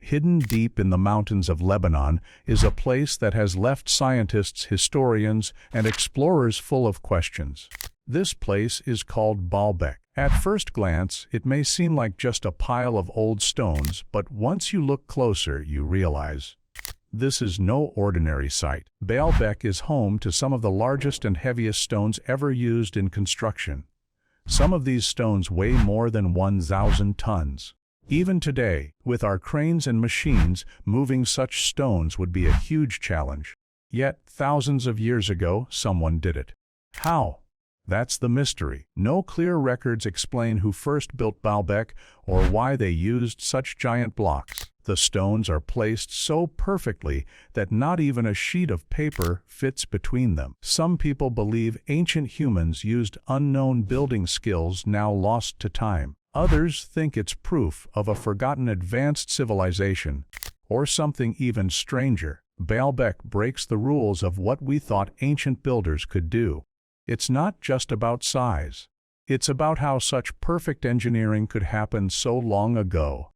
hidden deep in the mountains of Lebanon, is a place that has left scientists, historians, and explorers full of questions. This place is called Baalbek. At first glance, it may seem like just a pile of old stones, but once you look closer, you realize this is no ordinary site. Baalbek is home to some of the largest and heaviest stones ever used in construction. Some of these stones weigh more than 1,000 tons. Even today, with our cranes and machines, moving such stones would be a huge challenge. Yet, thousands of years ago, someone did it. How? That's the mystery. No clear records explain who first built Baalbek or why they used such giant blocks. The stones are placed so perfectly that not even a sheet of paper fits between them. Some people believe ancient humans used unknown building skills now lost to time. Others think it's proof of a forgotten advanced civilization, or something even stranger. Baalbek breaks the rules of what we thought ancient builders could do. It's not just about size. It's about how such perfect engineering could happen so long ago.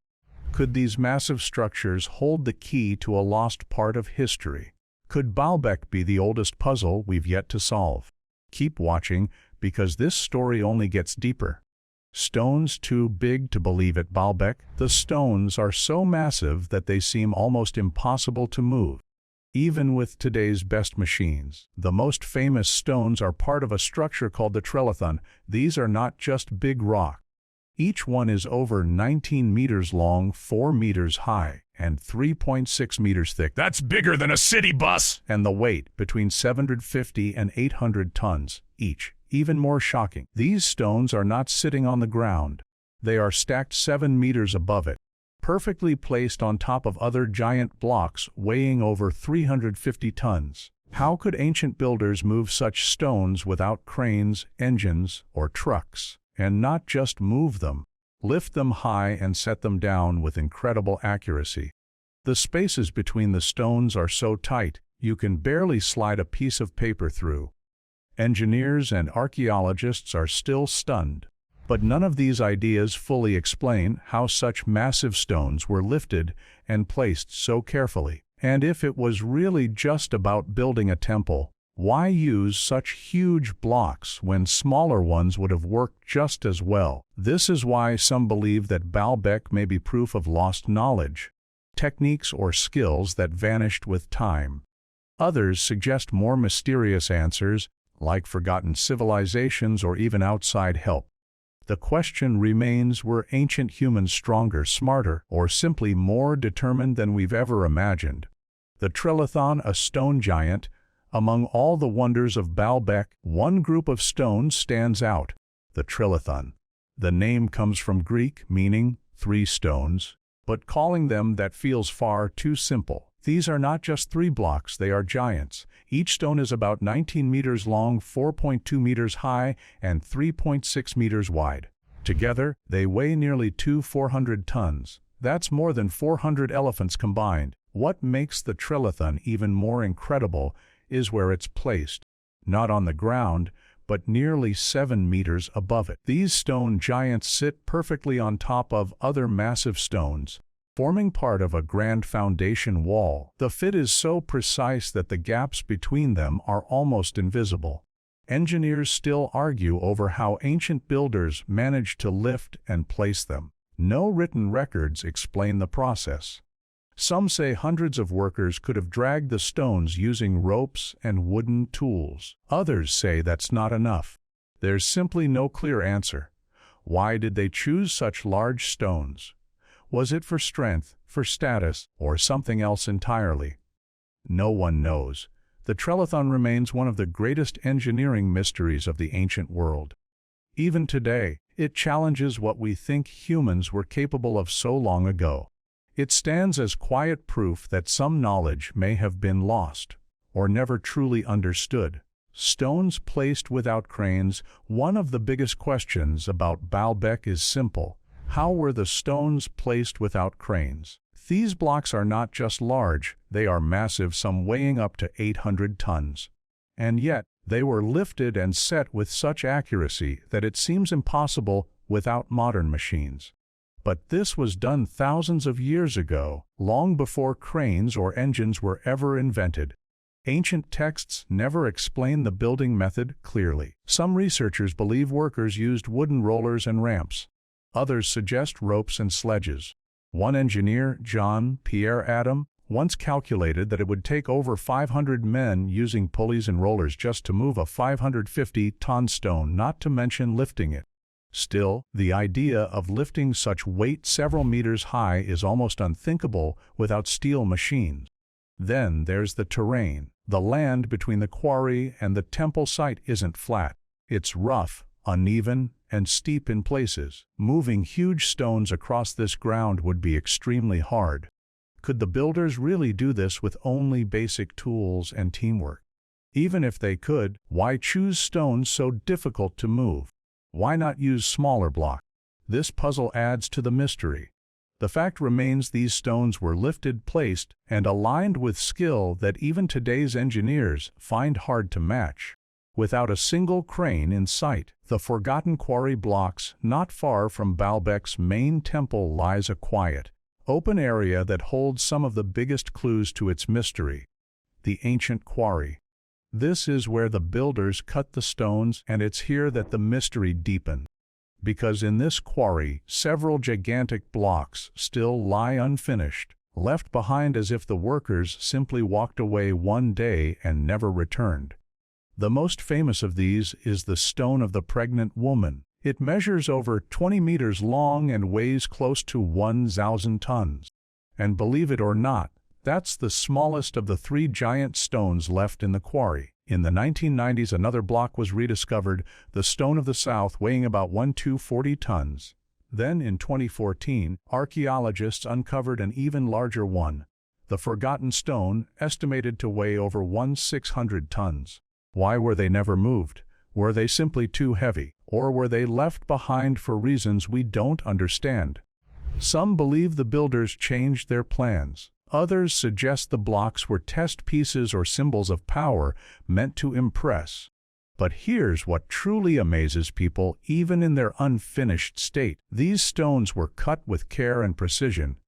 Could these massive structures hold the key to a lost part of history? Could Baalbek be the oldest puzzle we've yet to solve? Keep watching, because this story only gets deeper. Stones too big to believe at Baalbek. The stones are so massive that they seem almost impossible to move. Even with today's best machines, the most famous stones are part of a structure called the trilithon. These are not just big rock. Each one is over 19 meters long, 4 meters high, and 3.6 meters thick. That's bigger than a city bus! And the weight between 750 and 800 tons each. Even more shocking, these stones are not sitting on the ground. They are stacked 7 meters above it, perfectly placed on top of other giant blocks weighing over 350 tons. How could ancient builders move such stones without cranes, engines, or trucks? And not just move them, lift them high and set them down with incredible accuracy. The spaces between the stones are so tight, you can barely slide a piece of paper through. Engineers and archaeologists are still stunned. But none of these ideas fully explain how such massive stones were lifted and placed so carefully. And if it was really just about building a temple, why use such huge blocks when smaller ones would have worked just as well? This is why some believe that Baalbek may be proof of lost knowledge, techniques or skills that vanished with time. Others suggest more mysterious answers, like forgotten civilizations or even outside help. The question remains, were ancient humans stronger, smarter, or simply more determined than we've ever imagined? The trilithon, a stone giant. Among all the wonders of Baalbek, one group of stones stands out, the trilithon. The name comes from Greek, meaning 3 stones, but calling them that feels far too simple. These are not just 3 blocks, they are giants. Each stone is about 19 meters long, 4.2 meters high, and 3.6 meters wide. Together, they weigh nearly 400 tons. That's more than 400 elephants combined. What makes the trilithon even more incredible is where it's placed. Not on the ground, but nearly 7 meters above it. These stone giants sit perfectly on top of other massive stones, forming part of a grand foundation wall. The fit is so precise that the gaps between them are almost invisible. Engineers still argue over how ancient builders managed to lift and place them. No written records explain the process. Some say hundreds of workers could have dragged the stones using ropes and wooden tools. Others say that's not enough. There's simply no clear answer. Why did they choose such large stones? Was it for strength, for status, or something else entirely? No one knows. The trilithon remains one of the greatest engineering mysteries of the ancient world. Even today, it challenges what we think humans were capable of so long ago. It stands as quiet proof that some knowledge may have been lost, or never truly understood. Stones placed without cranes. One of the biggest questions about Baalbek is simple. How were the stones placed without cranes? These blocks are not just large, they are massive, some weighing up to 800 tons. And yet, they were lifted and set with such accuracy that it seems impossible without modern machines. But this was done thousands of years ago, long before cranes or engines were ever invented. Ancient texts never explain the building method clearly. Some researchers believe workers used wooden rollers and ramps. Others suggest ropes and sledges. One engineer, John Pierre Adam, once calculated that it would take over 500 men using pulleys and rollers just to move a 550-ton stone, not to mention lifting it. Still, the idea of lifting such weight several meters high is almost unthinkable without steel machines. Then there's the terrain. The land between the quarry and the temple site isn't flat. It's rough, uneven, and steep in places. Moving huge stones across this ground would be extremely hard. Could the builders really do this with only basic tools and teamwork? Even if they could, why choose stones so difficult to move? Why not use smaller blocks? This puzzle adds to the mystery. The fact remains these stones were lifted, placed, and aligned with skill that even today's engineers find hard to match. Without a single crane in sight, the forgotten quarry blocks not far from Baalbek's main temple lies a quiet, open area that holds some of the biggest clues to its mystery: the ancient quarry. This is where the builders cut the stones, and it's here that the mystery deepens. Because in this quarry, several gigantic blocks still lie unfinished, left behind as if the workers simply walked away one day and never returned. The most famous of these is the Stone of the Pregnant Woman. It measures over 20 meters long and weighs close to 1,000 tons. And believe it or not, that's the smallest of the 3 giant stones left in the quarry. In the 1990s, another block was rediscovered, the Stone of the South, weighing about 1,240 tons. Then, in 2014, archaeologists uncovered an even larger one, the Forgotten Stone, estimated to weigh over 1,600 tons. Why were they never moved? Were they simply too heavy? Or were they left behind for reasons we don't understand? Some believe the builders changed their plans. Others suggest the blocks were test pieces or symbols of power meant to impress. But here's what truly amazes people, even in their unfinished state. These stones were cut with care and precision.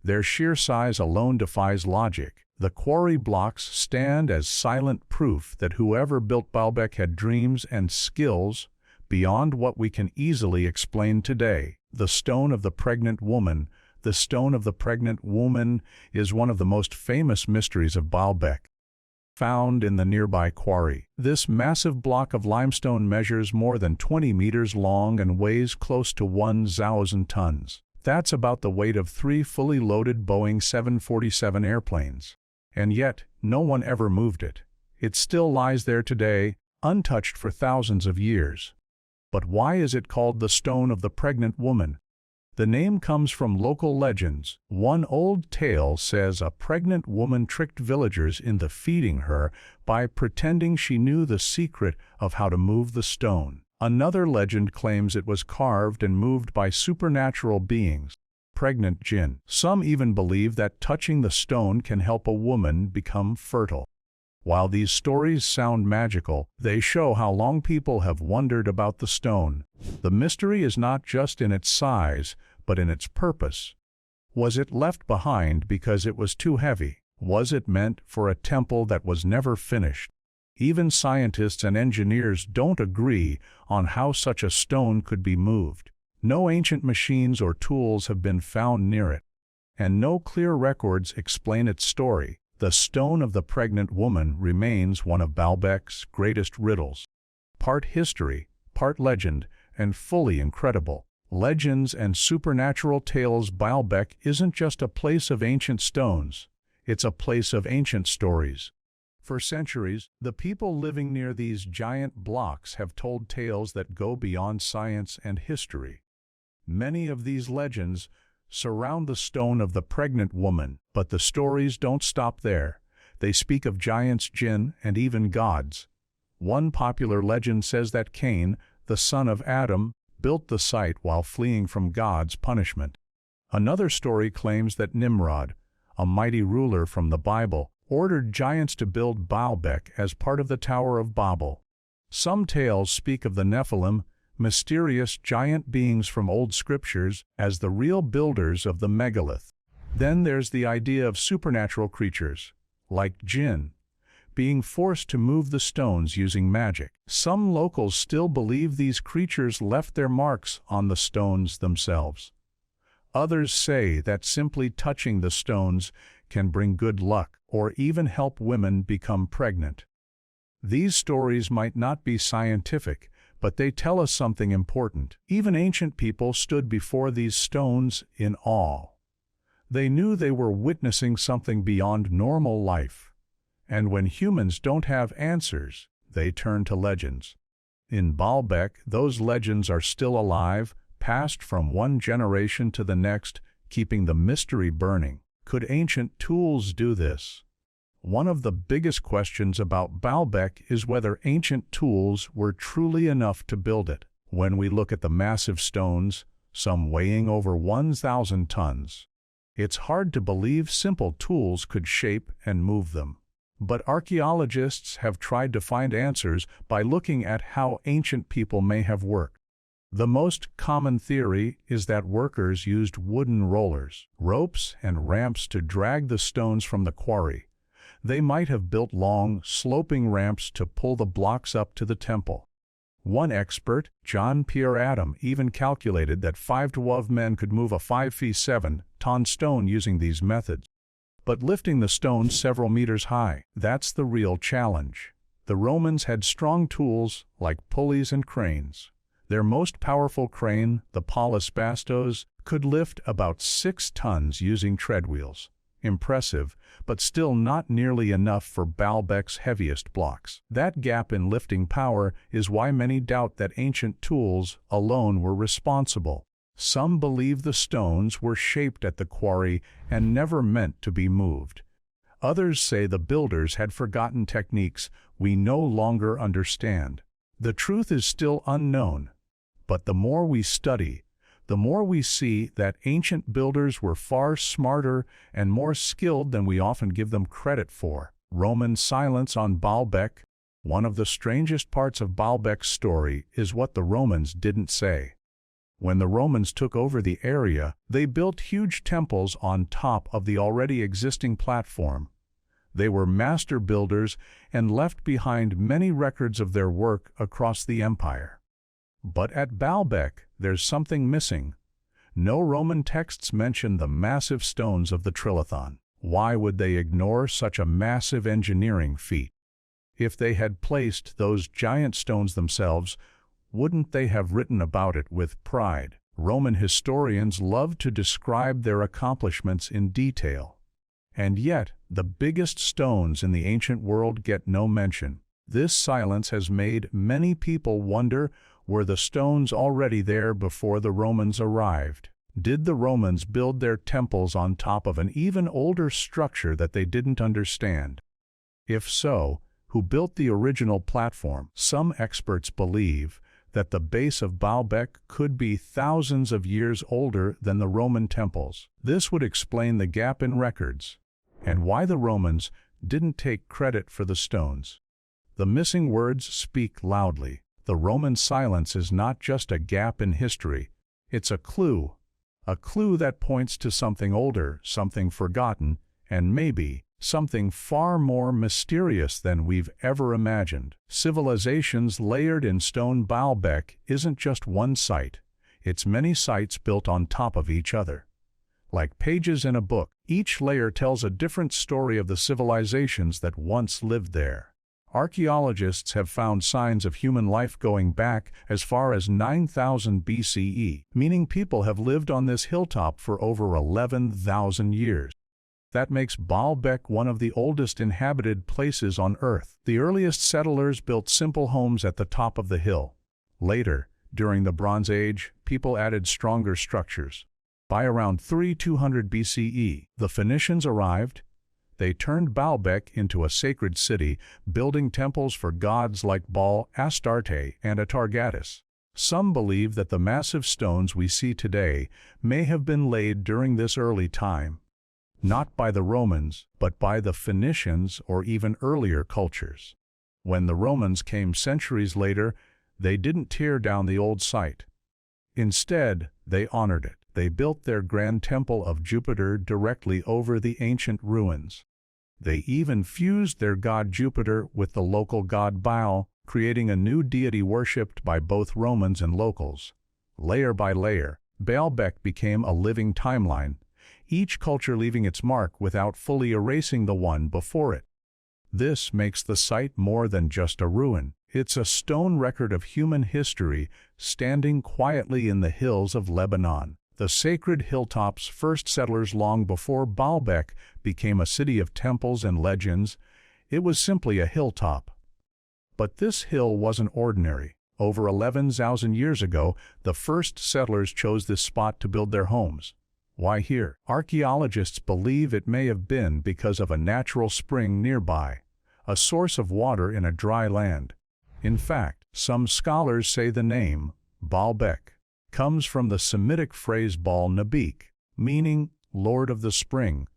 Their sheer size alone defies logic. The quarry blocks stand as silent proof that whoever built Baalbek had dreams and skills beyond what we can easily explain today. The Stone of the Pregnant Woman. The Stone of the Pregnant Woman is one of the most famous mysteries of Baalbek. Found in the nearby quarry, this massive block of limestone measures more than 20 meters long and weighs close to 1,000 tons. That's about the weight of 3 fully loaded Boeing 747 airplanes. And yet, no one ever moved it. It still lies there today, untouched for thousands of years. But why is it called the Stone of the Pregnant Woman? The name comes from local legends. One old tale says a pregnant woman tricked villagers into feeding her by pretending she knew the secret of how to move the stone. Another legend claims it was carved and moved by supernatural beings, pregnant jinn. Some even believe that touching the stone can help a woman become fertile. While these stories sound magical, they show how long people have wondered about the stone. The mystery is not just in its size, but in its purpose. Was it left behind because it was too heavy? Was it meant for a temple that was never finished? Even scientists and engineers don't agree on how such a stone could be moved. No ancient machines or tools have been found near it, and no clear records explain its story. The Stone of the Pregnant Woman remains one of Baalbek's greatest riddles. Part history, part legend, and fully incredible. Legends and supernatural tales. Baalbek isn't just a place of ancient stones, it's a place of ancient stories. For centuries, the people living near these giant blocks have told tales that go beyond science and history. Many of these legends surround the Stone of the Pregnant Woman, but the stories don't stop there. They speak of giants, jinn, and even gods. One popular legend says that Cain, the son of Adam, built the site while fleeing from God's punishment. Another story claims that Nimrod, a mighty ruler from the Bible, ordered giants to build Baalbek as part of the Tower of Babel. Some tales speak of the Nephilim, mysterious giant beings from old scriptures as the real builders of the megalith. Then there's the idea of supernatural creatures, like jinn, being forced to move the stones using magic. Some locals still believe these creatures left their marks on the stones themselves. Others say that simply touching the stones can bring good luck or even help women become pregnant. These stories might not be scientific, but they tell us something important. Even ancient people stood before these stones in awe. They knew they were witnessing something beyond normal life. And when humans don't have answers, they turn to legends. In Baalbek, those legends are still alive, passed from one generation to the next, keeping the mystery burning. Could ancient tools do this? One of the biggest questions about Baalbek is whether ancient tools were truly enough to build it. When we look at the massive stones, some weighing over 1,000 tons, it's hard to believe simple tools could shape and move them. But archaeologists have tried to find answers by looking at how ancient people may have worked. The most common theory is that workers used wooden rollers, ropes, and ramps to drag the stones from the quarry. They might have built long, sloping ramps to pull the blocks up to the temple. One expert, John Pierre Adam, even calculated that 5 to 12 men could move a 5 feet 7-ton stone using these methods. But lifting the stone several meters high, that's the real challenge. The Romans had strong tools like pulleys and cranes. Their most powerful crane, the Paulus Bastos, could lift about 6 tons using treadwheels. Impressive, but still not nearly enough for Baalbek's heaviest blocks. That gap in lifting power is why many doubt that ancient tools alone were responsible. Some believe the stones were shaped at the quarry and never meant to be moved. Others say the builders had forgotten techniques we no longer understand. The truth is still unknown, but the more we study, the more we see that ancient builders were far smarter and more skilled than we often give them credit for. Roman silence on Baalbek. One of the strangest parts of Baalbek's story is what the Romans didn't say. When the Romans took over the area, they built huge temples on top of the already existing platform. They were master builders and left behind many records of their work across the empire. But at Baalbek, there's something missing. No Roman texts mention the massive stones of the Trilithon. Why would they ignore such a massive engineering feat? If they had placed those giant stones themselves, wouldn't they have written about it with pride? Roman historians love to describe their accomplishments in detail. And yet, the biggest stones in the ancient world get no mention. This silence has made many people wonder, were the stones already there before the Romans arrived? Did the Romans build their temples on top of an even older structure that they didn't understand? If so, who built the original platform? Some experts believe that the base of Baalbek could be thousands of years older than the Roman temples. This would explain the gap in records, and why the Romans didn't take credit for the stones. The missing words speak loudly. The Roman silence is not just a gap in history, it's a clue that points to something older, something forgotten, and maybe something far more mysterious than we've ever imagined. Civilizations layered in stone. Baalbek isn't just one site, it's many sites built on top of each other. Like pages in a book, each layer tells a different story of the civilizations that once lived there. Archaeologists have found signs of human life going back as far as 9,000 BCE, meaning people have lived on this hilltop for over 11,000 years. That makes Baalbek one of the oldest inhabited places on Earth. The earliest settlers built simple homes at the top of the hill. Later, during the Bronze Age, people added stronger structures. By around 3200 BCE, the Phoenicians arrived. They turned Baalbek into a sacred city, building temples for gods like Baal, Astarte, and Atargatis. Some believe that the massive stones we see today may have been laid during this early time. Not by the Romans, but by the Phoenicians or even earlier cultures. When the Romans came centuries later, They didn't tear down the old site. Instead, they honored it. They built their grand temple of Jupiter directly over the ancient ruins. They even fused their god Jupiter with the local god Baal, creating a new deity worshipped by both Romans and locals. Layer by layer, Baalbek became a living timeline, each culture leaving its mark without fully erasing the one before it. This makes the site more than just a ruin. It's a stone record of human history standing quietly in the hills of Lebanon. The sacred hilltops, first settlers long before Baalbek became a city of temples and legends. It was simply a hilltop. But this hill wasn't ordinary. Over 11,000 years ago, the first settlers chose this spot to build their homes. Why here? Archaeologists believe it may have been because of a natural spring nearby, a source of water in a dry land. In fact, some scholars say the name, Baalbek, comes from the Semitic phrase Baal-Nabik, meaning Lord of the Spring.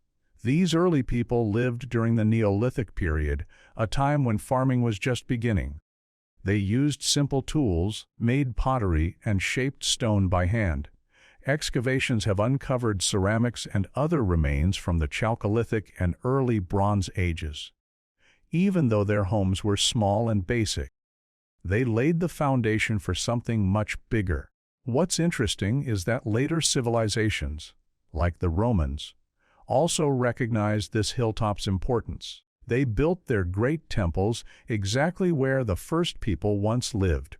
These early people lived during the Neolithic period, a time when farming was just beginning. They used simple tools, made pottery, and shaped stone by hand. Excavations have uncovered ceramics and other remains from the Chalcolithic and early Bronze Ages. Even though their homes were small and basic, they laid the foundation for something much bigger. What's interesting is that later civilizations, like the Romans, also recognized this hilltop's importance. They built their great temples exactly where the first people once lived.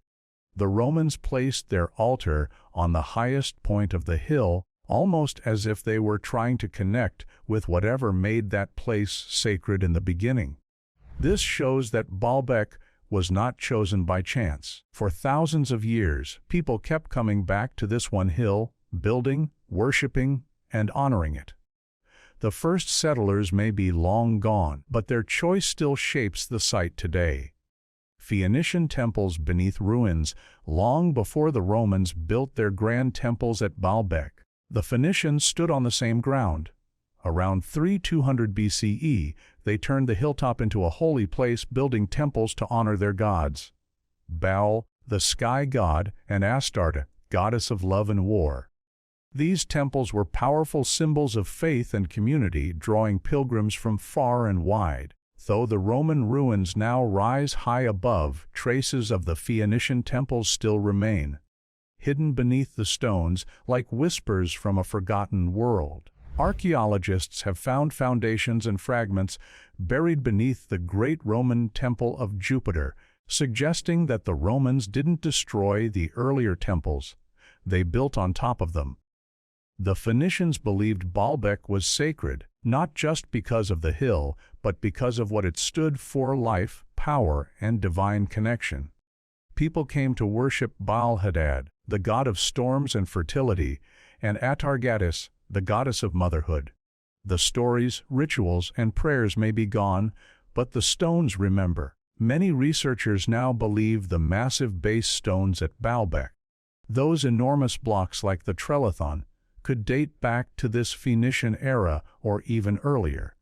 The Romans placed their altar on the highest point of the hill, almost as if they were trying to connect with whatever made that place sacred in the beginning. This shows that Baalbek was not chosen by chance. For thousands of years, people kept coming back to this one hill, building, worshiping, and honoring it. The first settlers may be long gone, but their choice still shapes the site today. Phoenician temples beneath ruins, long before the Romans built their grand temples at Baalbek. The Phoenicians stood on the same ground. Around 3200 BCE, they turned the hilltop into a holy place, building temples to honor their gods. Baal, the sky god, and Astarte, goddess of love and war. These temples were powerful symbols of faith and community, drawing pilgrims from far and wide. Though the Roman ruins now rise high above, traces of the Phoenician temples still remain, hidden beneath the stones like whispers from a forgotten world. Archaeologists have found foundations and fragments buried beneath the great Roman temple of Jupiter, suggesting that the Romans didn't destroy the earlier temples. They built on top of them. The Phoenicians believed Baalbek was sacred, not just because of the hill, but because of what it stood for: life, power, and divine connection. People came to worship Baal-Hadad, the god of storms and fertility, and Atargatis, the goddess of motherhood. The stories, rituals, and prayers may be gone, but the stones remember. Many researchers now believe the massive base stones at Baalbek, those enormous blocks like the Trellithon, could date back to this Phoenician era or even earlier.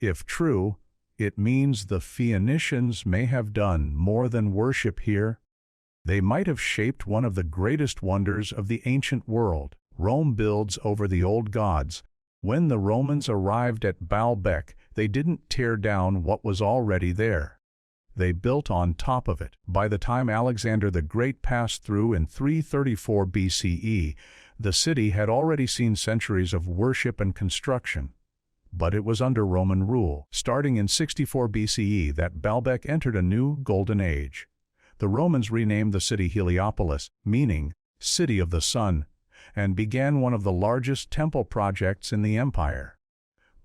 If true, it means the Phoenicians may have done more than worship here. They might have shaped one of the greatest wonders of the ancient world. Rome builds over the old gods. When the Romans arrived at Baalbek, they didn't tear down what was already there. They built on top of it. By the time Alexander the Great passed through in 334 BCE, the city had already seen centuries of worship and construction. But it was under Roman rule. Starting in 64 BCE, that Baalbek entered a new golden age. The Romans renamed the city Heliopolis, meaning City of the Sun, and began one of the largest temple projects in the empire.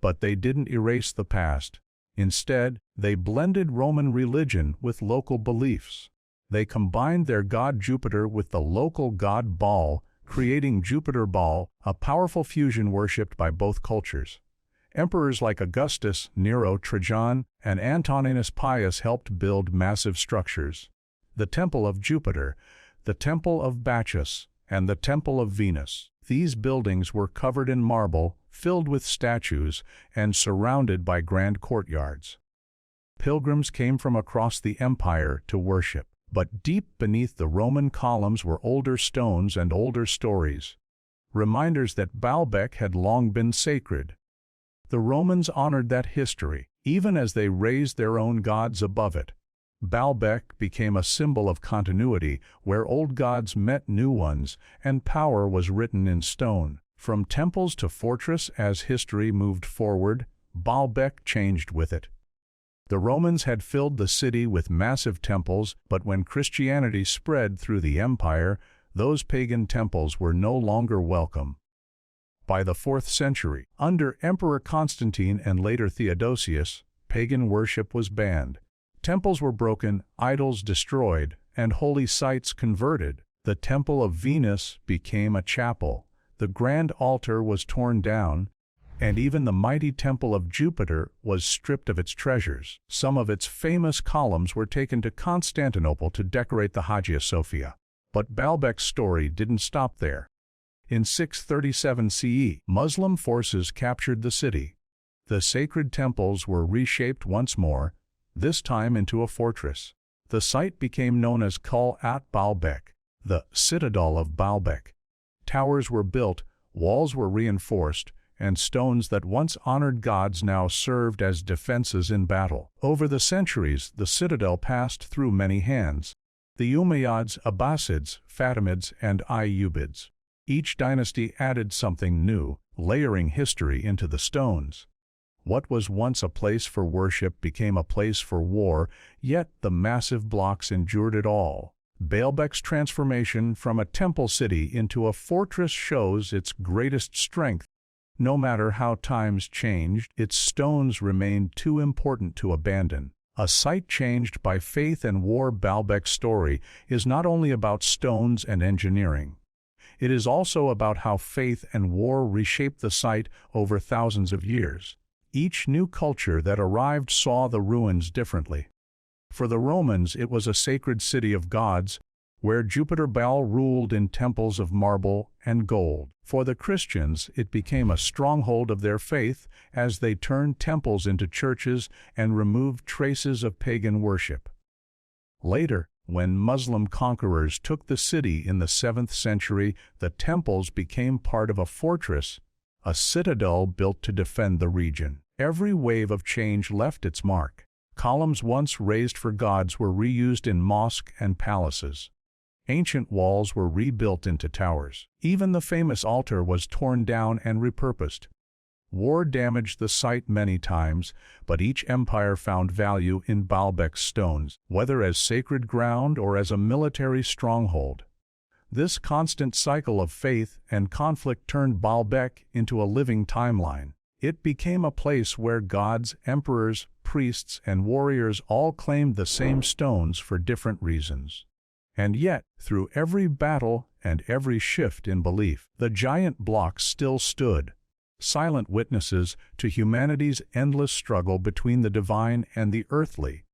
But they didn't erase the past. Instead, they blended Roman religion with local beliefs. They combined their god Jupiter with the local god Baal, creating Jupiter Baal, a powerful fusion worshipped by both cultures. Emperors like Augustus, Nero, Trajan, and Antoninus Pius helped build massive structures. The Temple of Jupiter, the Temple of Bacchus, and the Temple of Venus. These buildings were covered in marble, filled with statues, and surrounded by grand courtyards. Pilgrims came from across the empire to worship. But deep beneath the Roman columns were older stones and older stories, reminders that Baalbek had long been sacred. The Romans honored that history, even as they raised their own gods above it. Baalbek became a symbol of continuity, where old gods met new ones, and power was written in stone. From temples to fortress, as history moved forward, Baalbek changed with it. The Romans had filled the city with massive temples, but when Christianity spread through the empire, those pagan temples were no longer welcome. By the 4th century, under Emperor Constantine and later Theodosius, pagan worship was banned. Temples were broken, idols destroyed, and holy sites converted. The Temple of Venus became a chapel. The grand altar was torn down, and even the mighty Temple of Jupiter was stripped of its treasures. Some of its famous columns were taken to Constantinople to decorate the Hagia Sophia. But Baalbek's story didn't stop there. In 637 CE, Muslim forces captured the city. The sacred temples were reshaped once more, this time into a fortress. The site became known as Qal at Baalbek, the citadel of Baalbek. Towers were built, walls were reinforced, and stones that once honored gods now served as defenses in battle. Over the centuries, the citadel passed through many hands: the Umayyads, Abbasids, Fatimids, and Ayyubids. Each dynasty added something new, layering history into the stones. What was once a place for worship became a place for war, yet the massive blocks endured it all. Baalbek's transformation from a temple city into a fortress shows its greatest strength. No matter how times changed, its stones remained too important to abandon. A site changed by faith and war. Baalbek's story is not only about stones and engineering. It is also about how faith and war reshaped the site over thousands of years. Each new culture that arrived saw the ruins differently. For the Romans, it was a sacred city of gods, where Jupiter Baal ruled in temples of marble and gold. For the Christians, it became a stronghold of their faith as they turned temples into churches and removed traces of pagan worship. Later, when Muslim conquerors took the city in the 7th century, the temples became part of a fortress, a citadel built to defend the region. Every wave of change left its mark. Columns once raised for gods were reused in mosques and palaces. Ancient walls were rebuilt into towers. Even the famous altar was torn down and repurposed. War damaged the site many times, but each empire found value in Baalbek's stones, whether as sacred ground or as a military stronghold. This constant cycle of faith and conflict turned Baalbek into a living timeline. It became a place where gods, emperors, priests, and warriors all claimed the same stones for different reasons. And yet, through every battle and every shift in belief, the giant blocks still stood, silent witnesses to humanity's endless struggle between the divine and the earthly.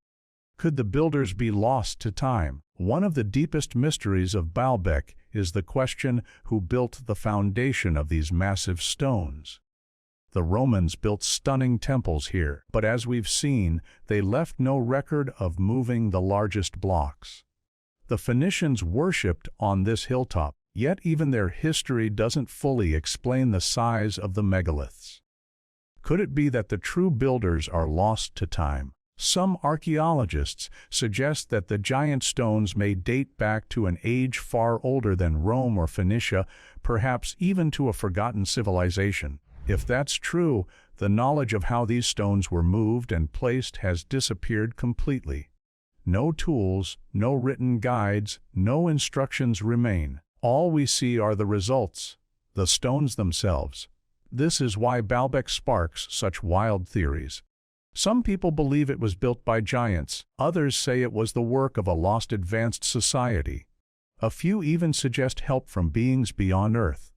Could the builders be lost to time? One of the deepest mysteries of Baalbek is the question: who built the foundation of these massive stones? The Romans built stunning temples here, but as we've seen, they left no record of moving the largest blocks. The Phoenicians worshipped on this hilltop, yet even their history doesn't fully explain the size of the megaliths. Could it be that the true builders are lost to time? Some archaeologists suggest that the giant stones may date back to an age far older than Rome or Phoenicia, perhaps even to a forgotten civilization. If that's true, the knowledge of how these stones were moved and placed has disappeared completely. No tools, no written guides, no instructions remain. All we see are the results, the stones themselves. This is why Baalbek sparks such wild theories. Some people believe it was built by giants, others say it was the work of a lost advanced society. A few even suggest help from beings beyond Earth.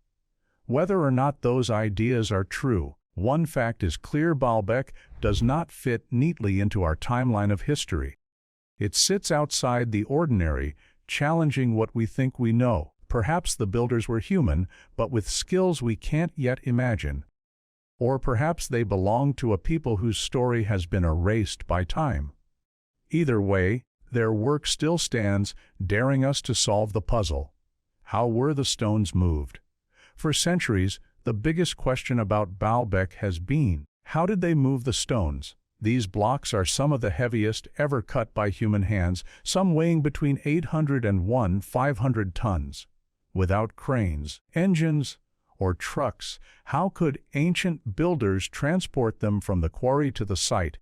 Whether or not those ideas are true, one fact is clear: Baalbek does not fit neatly into our timeline of history. It sits outside the ordinary, challenging what we think we know. Perhaps the builders were human, but with skills we can't yet imagine. Or perhaps they belong to a people whose story has been erased by time. Either way, their work still stands, daring us to solve the puzzle. How were the stones moved? For centuries, the biggest question about Baalbek has been, how did they move the stones? These blocks are some of the heaviest ever cut by human hands, some weighing between 800 and 500 tons. Without cranes, engines, or trucks, how could ancient builders transport them from the quarry to the site,